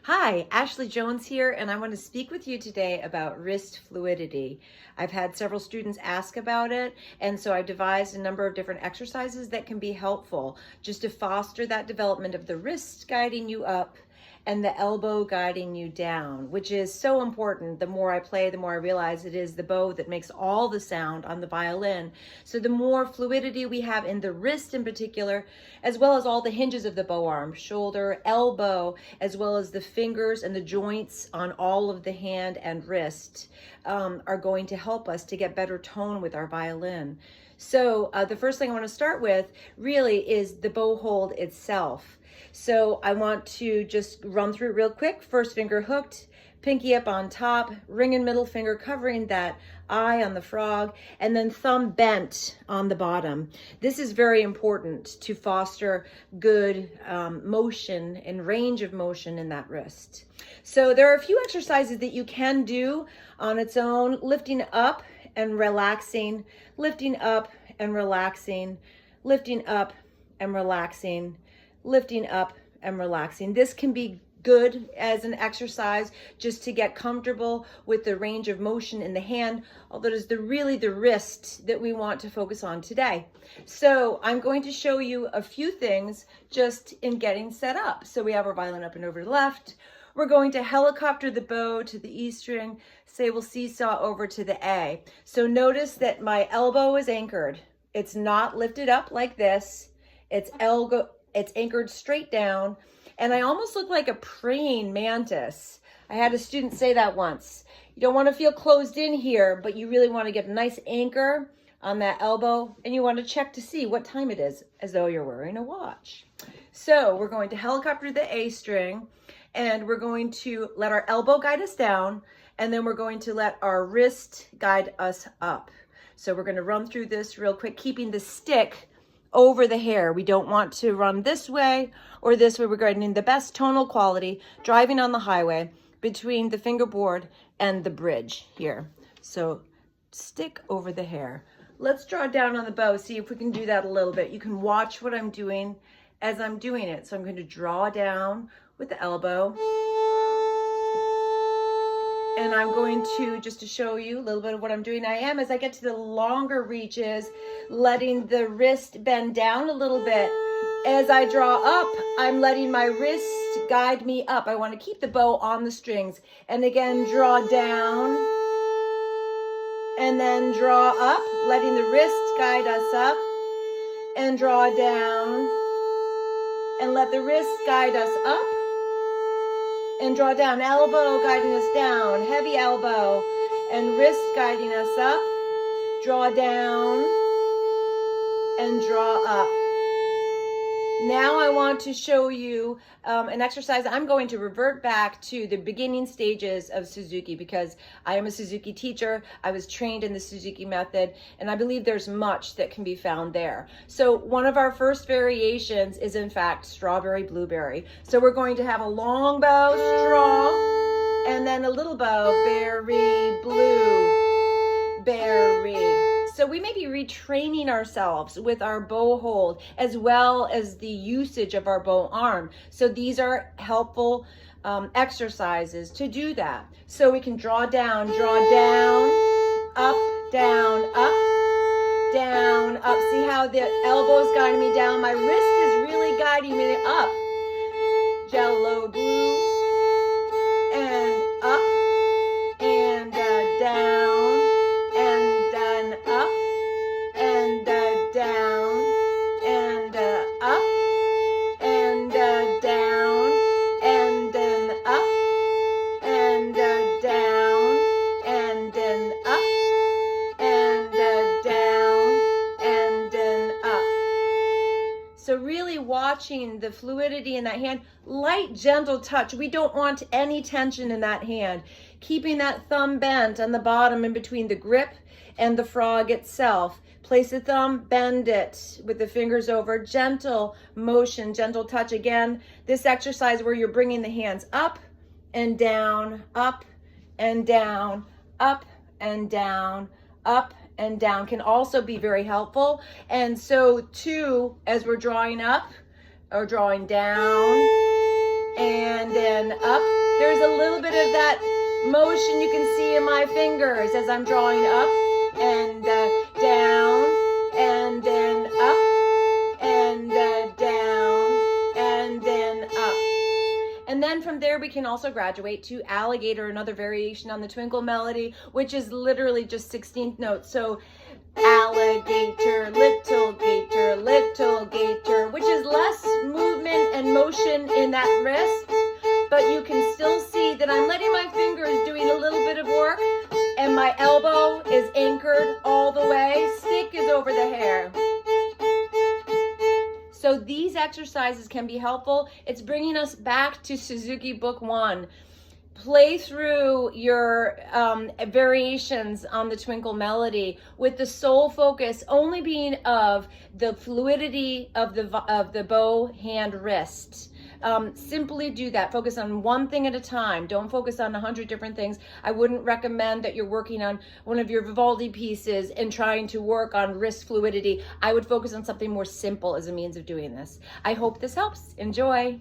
Hi, Ashley Jones here, and I want to speak with you today about wrist fluidity. I've had several students ask about it, and so I've devised a number of different exercises that can be helpful just to foster that development of the wrist guiding you up and the elbow guiding you down, which is so important. The more I play, the more I realize it is the bow that makes all the sound on the violin. So the more fluidity we have in the wrist in particular, as well as all the hinges of the bow arm, shoulder, elbow, as well as the fingers and the joints on all of the hand and wrist, are going to help us to get better tone with our violin. So the first thing I want to start with really is the bow hold itself. So I want to just run through it real quick. First finger hooked, pinky up on top, ring and middle finger covering that eye on the frog, and then thumb bent on the bottom. This is very important to foster good motion and range of motion in that wrist. So there are a few exercises that you can do on its own, lifting up and relaxing, lifting up and relaxing, lifting up and relaxing, lifting up and relaxing. This can be good as an exercise just to get comfortable with the range of motion in the hand, although it is really the wrist that we want to focus on today. So I'm going to show you a few things just in getting set up. So we have our violin up and over to the left. We're going to helicopter the bow to the E string. Say we'll seesaw over to the A. So notice that my elbow is anchored. It's not lifted up like this. It's anchored straight down, and I almost look like a praying mantis. I had a student say that once. You don't want to feel closed in here, but you really want to get a nice anchor on that elbow, and you want to check to see what time it is, as though you're wearing a watch. So we're going to helicopter the A string, and we're going to let our elbow guide us down, and then we're going to let our wrist guide us up. So we're going to run through this real quick, keeping the stick over the hair. We don't want to run this way or this way. We're getting the best tonal quality driving on the highway between the fingerboard and the bridge here. So stick over the hair. Let's draw down on the bow, see if we can do that a little bit. You can watch what I'm doing as I'm doing it. So I'm going to draw down with the elbow. And I'm going to, just to show you a little bit of what I'm doing, as I get to the longer reaches, letting the wrist bend down a little bit. As I draw up, I'm letting my wrist guide me up. I want to keep the bow on the strings. And again, draw down. And then draw up, letting the wrist guide us up. And draw down. And let the wrist guide us up. And draw down, elbow guiding us down, heavy elbow, and wrist guiding us up. Draw down and draw up. Now I want to show you an exercise. I'm going to revert back to the beginning stages of Suzuki because I am a Suzuki teacher. I was trained in the Suzuki method, and I believe there's much that can be found there. So one of our first variations is in fact strawberry blueberry. So we're going to have a long bow, straw, and then a little bow, berry, blue, berry. So we may be retraining ourselves with our bow hold as well as the usage of our bow arm. So these are helpful exercises to do that. So we can draw down, up, down, up, down, up. See how the elbow is guiding me down? My wrist is really guiding me up. Jello blue, and up, and down, and then up, and down, and up, and down, and then up, and down, and then up, and down, and then up. So really watching the fluidity in that hand, light, gentle touch. We don't want any tension in that hand. Keeping that thumb bent on the bottom in between the grip and the frog itself. Place the thumb, bend it with the fingers over. Gentle motion, gentle touch. Again, this exercise where you're bringing the hands up and down, up and down, up and down, up and down can also be very helpful. And so too, as we're drawing up or drawing down and then up. There's a little bit of that motion you can see in my fingers as I'm drawing up and down, and then up, and down, and then up. And then from there, we can also graduate to Alligator, another variation on the twinkle melody, which is literally just 16th notes. So alligator, little gator, which is less movement and motion in that wrist, but you can still see that I'm letting my fingers doing a little bit of work, and my elbow is anchored all the way. Stick is over the hair. So these exercises can be helpful. It's bringing us back to Suzuki Book 1. Play through your variations on the twinkle melody with the sole focus only being of the fluidity of the bow hand wrist. Simply do that. Focus on one thing at a time. Don't focus on 100 different things. I wouldn't recommend that you're working on one of your Vivaldi pieces and trying to work on wrist fluidity. I would focus on something more simple as a means of doing this. I hope this helps. Enjoy.